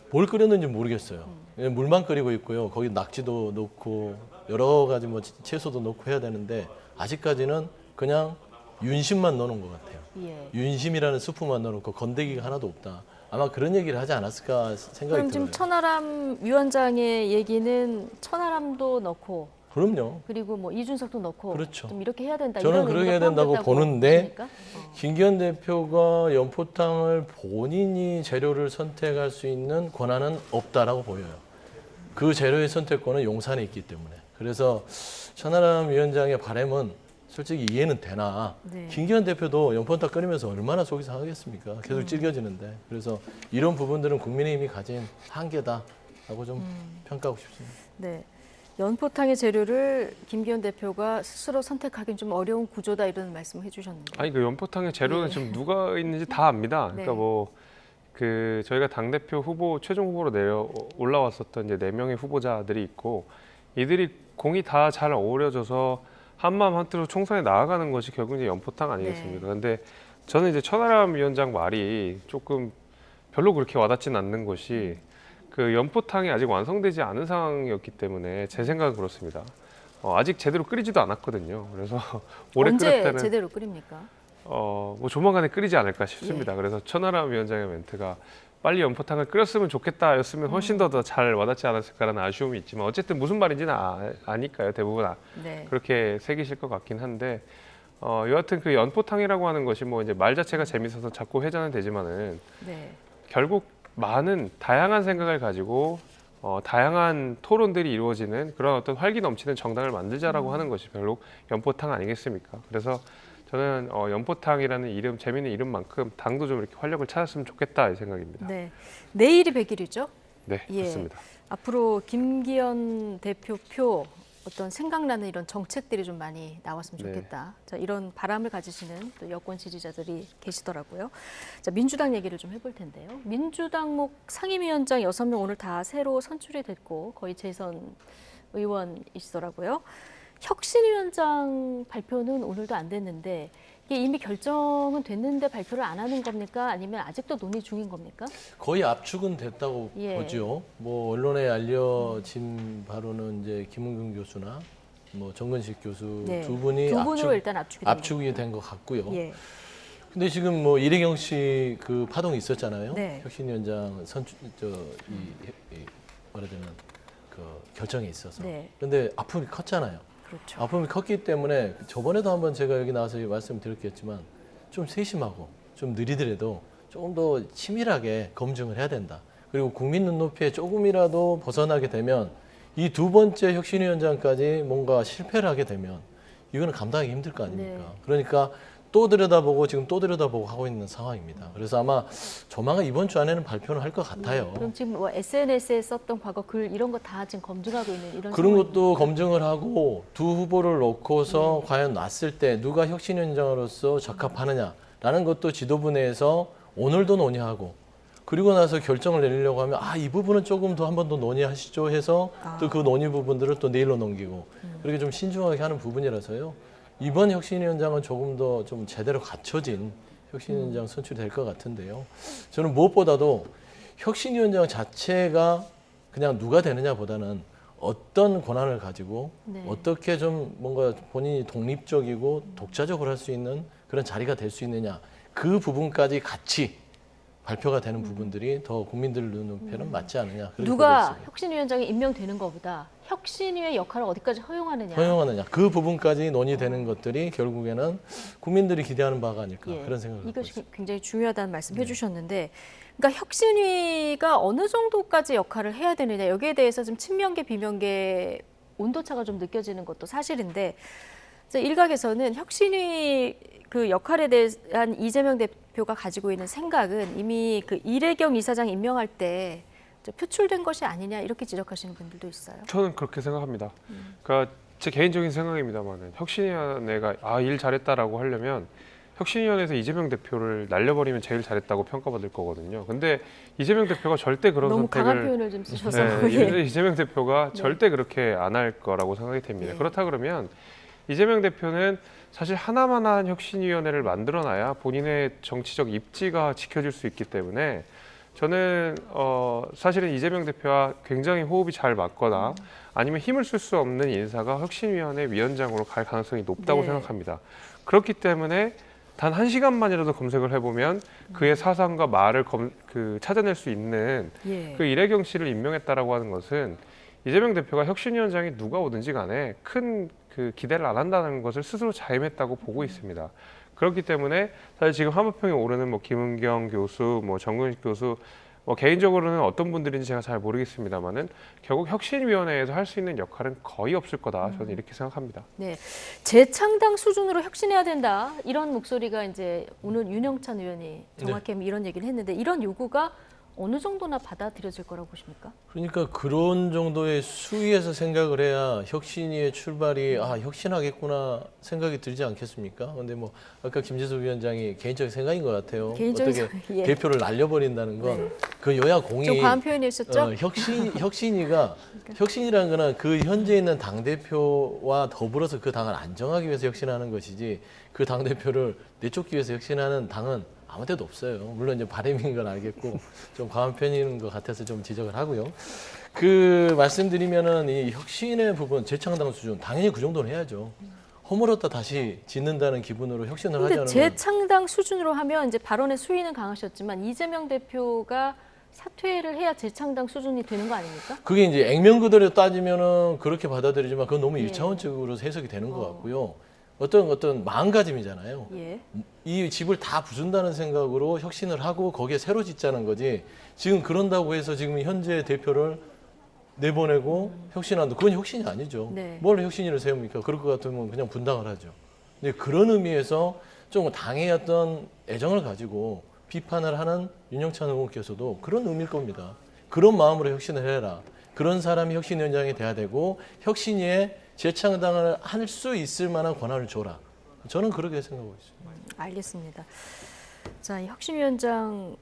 뭘 끓였는지 모르겠어요. 물만 끓이고 있고요. 거기 낙지도 넣고 여러 가지 뭐 채소도 넣고 해야 되는데 아직까지는 그냥 윤심만 넣는 것 같아요. 예. 윤심이라는 스프만 넣어놓고 건더기가 하나도 없다. 아마 그런 얘기를 하지 않았을까 생각이 그럼 들어요. 지금 천하람 위원장의 얘기는 천하람도 넣고 그럼요. 그리고 뭐 이준석도 넣고 그렇죠. 좀 이렇게 해야 된다. 저는 이런 그렇게 의미가 해야 된다고 포함됐다고 보는데 보십니까? 김기현 대표가 연포탕을 본인이 재료를 선택할 수 있는 권한은 없다라고 보여요. 그 재료의 선택권은 용산에 있기 때문에. 그래서 천하람 위원장의 바람은 솔직히 이해는 되나. 네. 김기현 대표도 연포탕 끓이면서 얼마나 속이 상하겠습니까? 계속 찔겨지는데. 그래서 이런 부분들은 국민의힘이 가진 한계다라고 좀 평가하고 싶습니다. 네. 연포탕의 재료를 김기현 대표가 스스로 선택하기는 좀 어려운 구조다 이런 말씀을 해주셨는데. 아니 그 연포탕의 재료는 네. 지금 누가 있는지 다 압니다. 그러니까 네. 뭐 그 저희가 당 대표 후보 최종 후보로 올라왔었던 이제 4명의 후보자들이 있고 이들이 공이 다 잘 어우러져서 한마음 한뜻으로 총선에 나아가는 것이 결국 이제 연포탕 아니겠습니까? 근데 저는 이제 천하람 위원장 말이 조금 별로 그렇게 와닿지는 않는 것이 그 연포탕이 아직 완성되지 않은 상황이었기 때문에 제 생각은 그렇습니다. 아직 제대로 끓이지도 않았거든요. 그래서 오래 언제 끓일 때는 제대로 끓입니까? 뭐 조만간에 끓이지 않을까 싶습니다. 그래서 천하람 위원장의 멘트가 빨리 연포탕을 끓였으면 좋겠다였으면 훨씬 더 잘 와닿지 않았을까라는 아쉬움이 있지만 어쨌든 무슨 말인지는 아니까요. 대부분 네. 그렇게 새기실 것 같긴 한데 여하튼 그 연포탕이라고 하는 것이 뭐 이제 말 자체가 재밌어서 자꾸 회자는 되지만은 네. 결국 많은 다양한 생각을 가지고 다양한 토론들이 이루어지는 그런 어떤 활기 넘치는 정당을 만들자라고 하는 것이 결국 연포탕 아니겠습니까? 그래서 저는 연포탕이라는 이름, 재미있는 이름만큼 당도 좀 이렇게 활력을 찾았으면 좋겠다 이 생각입니다. 네. 내일이 100일이죠? 네, 예. 맞습니다. 앞으로 김기현 대표표 어떤 생각나는 이런 정책들이 좀 많이 나왔으면 좋겠다. 자, 이런 바람을 가지시는 또 여권 지지자들이 계시더라고요. 자, 민주당 얘기를 좀 해볼 텐데요. 민주당목 상임위원장 6명 오늘 다 새로 선출이 됐고 거의 재선 의원이시더라고요. 혁신위원장 발표는 오늘도 안 됐는데 이게 이미 결정은 됐는데 발표를 안 하는 겁니까? 아니면 아직도 논의 중인 겁니까? 거의 압축은 됐다고 보죠. 뭐 언론에 알려진 바로는 이제 김은경 교수나 뭐 정근식 교수 두 분이 두 분으로 일단 압축이 된 것 같고요. 예. 근데 지금 뭐 이래경 씨 그 파동이 있었잖아요. 네. 혁신위원장 말하자면 그 결정에 있어서. 네. 근데 아픔이 컸잖아요. 그렇죠. 아픔이 컸기 때문에 저번에도 한번 제가 여기 나와서 말씀드렸겠지만 좀 세심하고 좀 느리더라도 조금 더 치밀하게 검증을 해야 된다. 그리고 국민 눈높이에 조금이라도 벗어나게 되면 이 두 번째 혁신위원장까지 뭔가 실패를 하게 되면 이거는 감당하기 힘들 거 아닙니까? 네. 그러니까 또 들여다보고 지금 또 들여다보고 하고 있는 상황입니다. 그래서 아마 조만간 이번 주 안에는 발표를 할 것 같아요. 그럼 지금 뭐 SNS에 썼던 과거 글 이런 거 다 지금 검증하고 있는 이런 그런 상황입니까? 것도 검증을 하고 두 후보를 놓고서 과연 놨을 때 누가 혁신위원장으로서 적합하느냐라는 것도 지도부 내에서 오늘도 논의하고 그리고 나서 결정을 내리려고 하면 이 부분은 조금 더 한 번 더 논의하시죠 해서 또 그 논의 부분들을 또 내일로 넘기고 그렇게 좀 신중하게 하는 부분이라서요. 이번 혁신위원장은 조금 더 좀 제대로 갖춰진 혁신위원장 선출이 될 것 같은데요. 저는 무엇보다도 혁신위원장 자체가 그냥 누가 되느냐보다는 어떤 권한을 가지고 네. 어떻게 좀 뭔가 본인이 독립적이고 독자적으로 할 수 있는 그런 자리가 될 수 있느냐 그 부분까지 같이 발표가 되는 부분들이 더 국민들 눈높이에는 맞지 않느냐. 그렇게 보고 누가 있습니다. 혁신위원장이 임명되는 것보다 혁신위의 역할을 어디까지 허용하느냐 그 부분까지 논의되는 것들이 결국에는 국민들이 기대하는 바가 아닐까 그런 생각을 갖고 이것이 있습니다. 굉장히 중요하다는 말씀 해주셨는데 그러니까 혁신위가 어느 정도까지 역할을 해야 되느냐 여기에 대해서 좀 친명계 비명계 온도차가 좀 느껴지는 것도 사실인데 일각에서는 혁신위 그 역할에 대한 이재명 대표가 가지고 있는 생각은 이미 그 이래경 이사장 임명할 때 표출된 것이 아니냐 이렇게 지적하시는 분들도 있어요. 저는 그렇게 생각합니다. 그러니까 제 개인적인 생각입니다만 혁신위원회가 일 잘했다라고 하려면 혁신위원회에서 이재명 대표를 날려버리면 제일 잘했다고 평가받을 거거든요. 근데 이재명 대표가 절대 그런 너무 선택을 강한 표현을 좀 쓰셔서 이재명 대표가 절대 그렇게 안 할 거라고 생각이 됩니다. 그렇다 그러면 이재명 대표는 사실 하나만한 혁신위원회를 만들어놔야 본인의 정치적 입지가 지켜질 수 있기 때문에 저는 사실은 이재명 대표와 굉장히 호흡이 잘 맞거나 아니면 힘을 쓸 수 없는 인사가 혁신위원회 위원장으로 갈 가능성이 높다고 생각합니다. 그렇기 때문에 단 1시간만이라도 검색을 해보면 그의 사상과 말을 찾아낼 수 있는 그 이래경 씨를 임명했다라고 하는 것은 이재명 대표가 혁신위원장이 누가 오든지 간에 큰 그 기대를 안 한다는 것을 스스로 자임했다고 보고 있습니다. 그렇기 때문에 사실 지금 한마평에 오르는 뭐 김은경 교수, 뭐 정근식 교수, 뭐 개인적으로는 어떤 분들인지 제가 잘 모르겠습니다만은 결국 혁신위원회에서 할 수 있는 역할은 거의 없을 거다. 저는 이렇게 생각합니다. 네, 재창당 수준으로 혁신해야 된다 이런 목소리가 이제 오늘 윤영찬 의원이 정확히 이런 얘기를 했는데 이런 요구가 어느 정도나 받아들여질 거라고 보십니까? 그러니까 그런 정도의 수위에서 생각을 해야 혁신위의 출발이 혁신하겠구나 생각이 들지 않겠습니까? 그런데 뭐 아까 김재수 위원장이 개인적인 생각인 것 같아요. 어떻게 대표를 날려버린다는 건 그 여야 공이 좀 과한 표현이셨죠? 혁신위가 혁신이라는 거는 그 현재 있는 당 대표와 더불어서 그 당을 안정하기 위해서 혁신하는 것이지 그 당 대표를 내쫓기 위해서 혁신하는 당은 아무 데도 없어요. 물론 이제 바람인 건 알겠고 좀 과한 편인 것 같아서 좀 지적을 하고요. 말씀드리면은 이 혁신의 부분 재창당 수준 당연히 그 정도는 해야죠. 허물었다 다시 짓는다는 기분으로 혁신을 하자는 건. 재창당 수준으로 하면 이제 발언의 수위는 강하셨지만 이재명 대표가 사퇴를 해야 재창당 수준이 되는 거 아닙니까? 그게 이제 액면 그대로 따지면은 그렇게 받아들이지만 그건 너무 일차원적으로 해석이 되는 것 같고요. 어떤 마음가짐이잖아요. 이 집을 다 부순다는 생각으로 혁신을 하고 거기에 새로 짓자는 거지. 지금 그런다고 해서 지금 현재 대표를 내보내고 혁신한다. 그건 혁신이 아니죠. 뭘 혁신위를 세웁니까? 그럴 것 같으면 그냥 분당을 하죠. 근데 그런 의미에서 좀 당의 어떤 애정을 가지고 비판을 하는 윤영찬 의원께서도 그런 의미일 겁니다. 그런 마음으로 혁신을 해라. 그런 사람이 혁신위원장이 돼야 되고 혁신위에 재창당을 할 수 있을 만한 권한을 줘라. 저는 그렇게 생각하고 있습니다. 알겠습니다. 자, 혁신위원장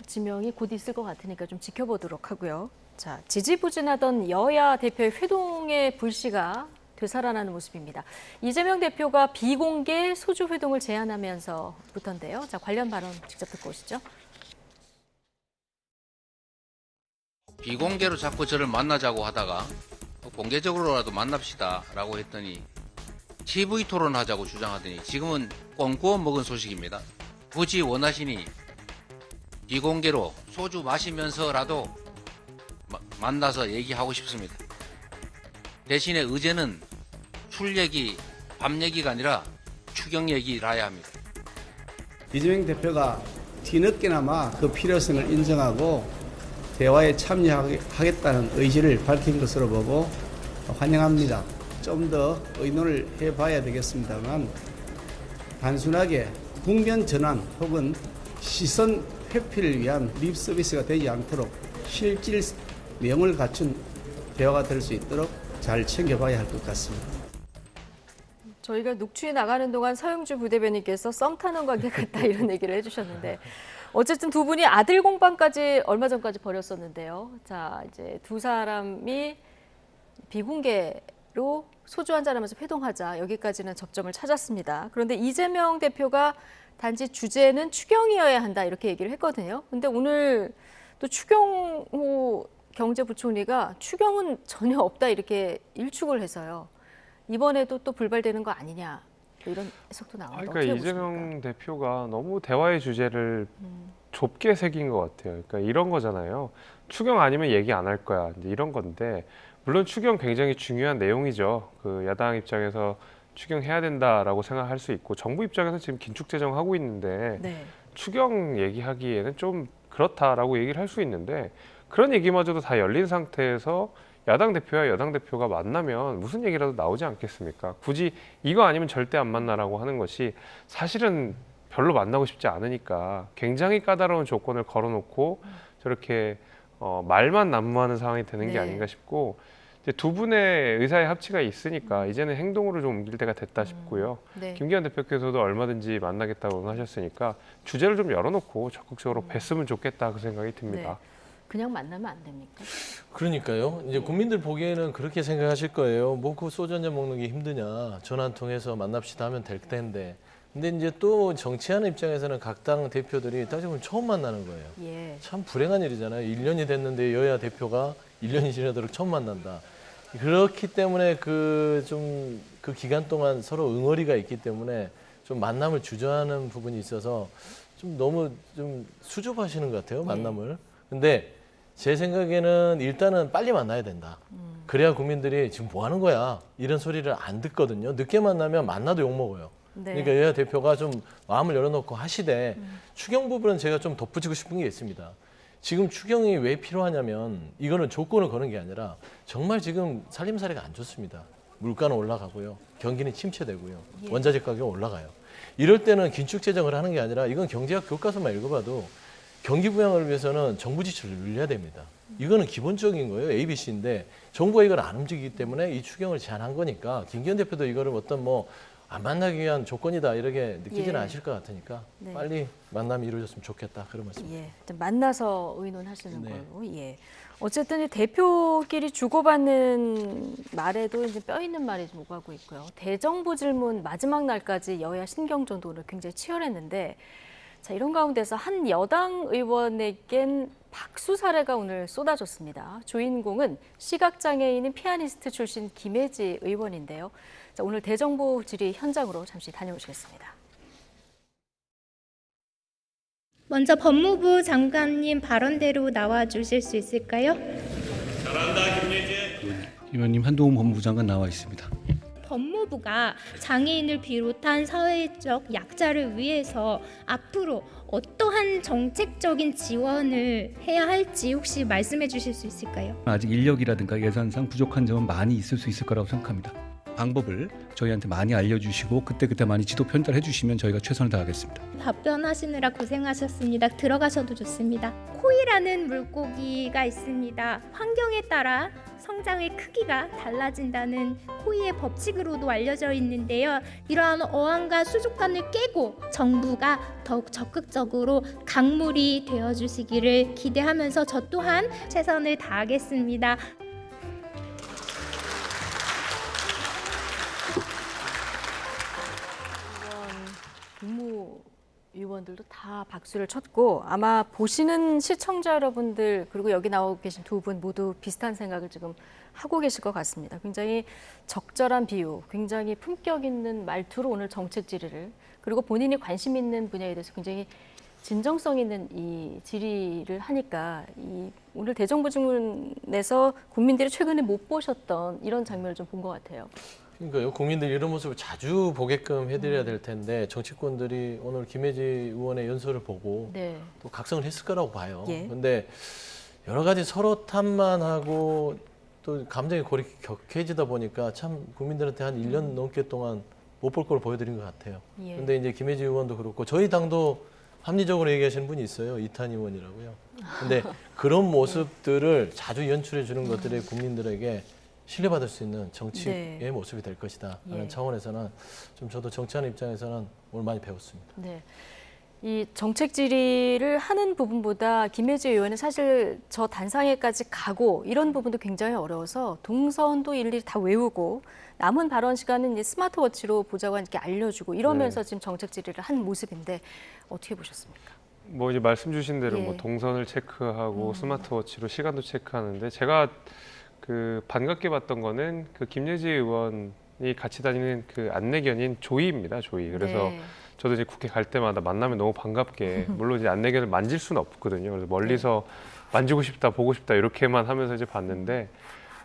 지명이 곧 있을 것 같으니까 좀 지켜보도록 하고요. 자, 지지부진하던 여야 대표의 회동의 불씨가 되살아나는 모습입니다. 이재명 대표가 비공개 소주 회동을 제안하면서부터인데요. 자, 관련 발언 직접 듣고 오시죠. 비공개로 자꾸 저를 만나자고 하다가 공개적으로라도 만납시다 라고 했더니 TV 토론하자고 주장하더니 지금은 꽁 구워 먹은 소식입니다. 굳이 원하시니 비공개로 소주 마시면서라도 만나서 얘기하고 싶습니다. 대신에 의제는 술 얘기, 밥 얘기가 아니라 추경 얘기라야 합니다. 이재명 대표가 뒤늦게나마 그 필요성을 인정하고 대화에 참여하겠다는 의지를 밝힌 것으로 보고 환영합니다. 좀 더 의논을 해봐야 되겠습니다만 단순하게 국면 전환 혹은 시선 회피를 위한 립 서비스가 되지 않도록 실질명을 갖춘 대화가 될 수 있도록 잘 챙겨봐야 할 것 같습니다. 저희가 녹취에 나가는 동안 서영주 부대변인께서 썸 타는 관계 같다 이런 얘기를 해주셨는데 어쨌든 두 분이 아들 공방까지 얼마 전까지 벌였었는데요. 자, 이제 두 사람이 비공개로 소주 한잔하면서 회동하자 여기까지는 접점을 찾았습니다. 그런데 이재명 대표가 단지 주제는 추경이어야 한다 이렇게 얘기를 했거든요. 근데 오늘 또 추경호 경제부총리가 추경은 전혀 없다 이렇게 일축을 해서요. 이번에도 또 불발되는 거 아니냐 이런 해석도 나옵니다. 그러니까 이재명 대표가 너무 대화의 주제를 좁게 새긴 것 같아요. 그러니까 이런 거잖아요. 추경 아니면 얘기 안 할 거야. 이제 이런 건데 물론 추경 굉장히 중요한 내용이죠. 그 야당 입장에서 추경해야 된다라고 생각할 수 있고 정부 입장에서 지금 긴축재정 하고 있는데 네. 추경 얘기하기에는 좀 그렇다라고 얘기를 할 수 있는데 그런 얘기마저도 다 열린 상태에서 야당 대표와 여당 대표가 만나면 무슨 얘기라도 나오지 않겠습니까? 굳이 이거 아니면 절대 안 만나라고 하는 것이 사실은 별로 만나고 싶지 않으니까 굉장히 까다로운 조건을 걸어놓고 저렇게 말만 난무하는 상황이 되는 게 네. 아닌가 싶고 이제 두 분의 의사의 합치가 있으니까 이제는 행동으로 좀 옮길 때가 됐다 싶고요. 네. 김기현 대표께서도 얼마든지 만나겠다고 하셨으니까 주제를 좀 열어놓고 적극적으로 뵀으면 좋겠다 그 생각이 듭니다. 네. 그냥 만나면 안 됩니까? 그러니까요. 이제 국민들 보기에는 그렇게 생각하실 거예요. 뭐 그 소주 한잔 먹는 게 힘드냐. 전화 통해서 만납시다 하면 될 텐데. 근데 이제 또 정치하는 입장에서는 각 당 대표들이 따지면 처음 만나는 거예요. 예. 참 불행한 일이잖아요. 1년이 됐는데 여야 대표가 1년이 지나도록 처음 만난다. 그렇기 때문에 그 기간 동안 서로 응어리가 있기 때문에 좀 만남을 주저하는 부분이 있어서 좀 너무 좀 수줍어하시는 것 같아요. 만남을. 근데 제 생각에는 일단은 빨리 만나야 된다. 그래야 국민들이 지금 뭐 하는 거야? 이런 소리를 안 듣거든요. 늦게 만나면 만나도 욕먹어요. 네. 그러니까 여야 대표가 좀 마음을 열어놓고 하시되 추경 부분은 제가 좀 덧붙이고 싶은 게 있습니다. 지금 추경이 왜 필요하냐면 이거는 조건을 거는 게 아니라 정말 지금 살림살이가 안 좋습니다. 물가는 올라가고요. 경기는 침체되고요. 예. 원자재 가격이 올라가요. 이럴 때는 긴축재정을 하는 게 아니라 이건 경제학 교과서만 읽어봐도 경기 부양을 위해서는 정부 지출을 늘려야 됩니다. 이거는 기본적인 거예요. ABC인데 정부가 이걸 안 움직이기 때문에 이 추경을 제안한 거니까 김기현 대표도 이거를 어떤 안 만나기 위한 조건이다 이렇게 느끼지는 예. 않으실 것 같으니까 네. 빨리 만남이 이루어졌으면 좋겠다 그런 말씀입니다. 예. 만나서 의논하시는 네. 걸로. 예. 어쨌든 이 대표끼리 주고받는 말에도 이제 뼈 있는 말이 좀 오가고 있고요. 대정부 질문 마지막 날까지 여야 신경전도 오늘 굉장히 치열했는데 자, 이런 가운데서 한 여당 의원에겐 박수 사례가 오늘 쏟아졌습니다. 주인공은 시각장애인인 피아니스트 출신 김혜지 의원인데요. 자, 오늘 대정부 질의 현장으로 잠시 다녀오시겠습니다. 먼저 법무부 장관님 발언대로 나와 주실 수 있을까요? 잘한다 김예지. 의원님 한동훈 법무부 장관 나와 있습니다. 법무부가 장애인을 비롯한 사회적 약자를 위해서 앞으로 어떠한 정책적인 지원을 해야 할지 혹시 말씀해 주실 수 있을까요? 아직 인력이라든가 예산상 부족한 점은 많이 있을 수 있을 거라고 생각합니다. 방법을 저희한테 많이 알려주시고 그때 많이 지도 편달해 주시면 저희가 최선을 다하겠습니다. 답변하시느라 고생하셨습니다. 들어가셔도 좋습니다. 코이라는 물고기가 있습니다. 환경에 따라 성장의 크기가 달라진다는 코이의 법칙으로도 알려져 있는데요. 이러한 어항과 수족관을 깨고 정부가 더욱 적극적으로 강물이 되어주시기를 기대하면서 저 또한 최선을 다하겠습니다. 국무위원들도 다 박수를 쳤고 아마 보시는 시청자 여러분들 그리고 여기 나오고 계신 두 분 모두 비슷한 생각을 지금 하고 계실 것 같습니다. 굉장히 적절한 비유, 굉장히 품격 있는 말투로 오늘 정책 질의를 그리고 본인이 관심 있는 분야에 대해서 굉장히 진정성 있는 이 질의를 하니까 오늘 대정부 질문에서 국민들이 최근에 못 보셨던 이런 장면을 좀 본 것 같아요. 그러니까요. 국민들이 이런 모습을 자주 보게끔 해드려야 될 텐데 정치권들이 오늘 김혜지 의원의 연설을 보고 네. 또 각성을 했을 거라고 봐요. 예. 그런데 여러 가지 서로 탓만하고 또 감정이 그렇게 격해지다 보니까 참 국민들한테 한 1년 넘게 동안 못 볼 걸 보여드린 것 같아요. 예. 근데 이제 김혜지 의원도 그렇고 저희 당도 합리적으로 얘기하시는 분이 있어요. 이탄 의원이라고요. 근데 그런 모습들을 자주 연출해 주는 것들이 국민들에게 신뢰받을 수 있는 정치의 네. 모습이 될 것이다 하는 예. 차원에서는 좀 저도 정치하는 입장에서는 오늘 많이 배웠습니다. 네. 이 정책 질의를 하는 부분보다 김혜지 의원은 사실 저 단상에까지 가고 이런 부분도 굉장히 어려워서 동선도 일일이 다 외우고 남은 발언 시간은 이제 스마트워치로 보좌관께 알려주고 이러면서 지금 정책 질의를 한 모습인데 어떻게 보셨습니까? 뭐 이제 말씀 주신 대로 예. 뭐 동선을 체크하고 스마트워치로 시간도 체크하는데 제가 그 반갑게 봤던 거는 그 김예지 의원이 같이 다니는 그 안내견인 조이입니다. 조이. 그래서 네. 저도 이제 국회 갈 때마다 만나면 너무 반갑게 물론 이제 안내견을 만질 수는 없거든요. 그래서 멀리서 만지고 싶다, 보고 싶다 이렇게만 하면서 이제 봤는데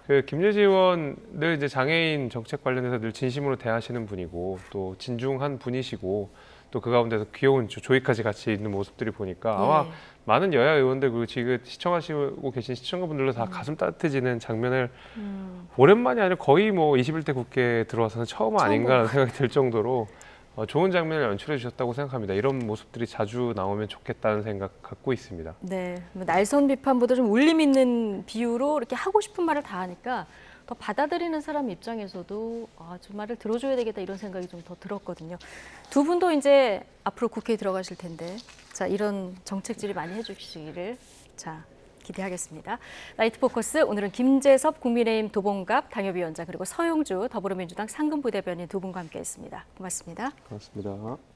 그 김예지 의원 늘 이제 장애인 정책 관련해서 늘 진심으로 대하시는 분이고 또 진중한 분이시고 또 그 가운데서 귀여운 조이까지 같이 있는 모습들이 보니까 아마 많은 여야 의원들 그리고 지금 시청하시고 계신 시청자분들도 다 가슴 따뜻해지는 장면을 오랜만이 아니라 거의 뭐 21대 국회에 들어와서는 처음 아닌가라는 생각이 들 정도로 좋은 장면을 연출해 주셨다고 생각합니다. 이런 모습들이 자주 나오면 좋겠다는 생각 갖고 있습니다. 네, 뭐 날선 비판보다 좀 울림 있는 비유로 이렇게 하고 싶은 말을 다 하니까 더 받아들이는 사람 입장에서도 저 말을 들어줘야 되겠다 이런 생각이 좀 더 들었거든요. 두 분도 이제 앞으로 국회에 들어가실 텐데 자 이런 정책 질의 많이 해주시기를 자 기대하겠습니다. 나이트 포커스 오늘은 김재섭 국민의힘 도봉갑 당협위원장 그리고 서용주 더불어민주당 상근부대변인 두 분과 함께했습니다. 고맙습니다. 고맙습니다.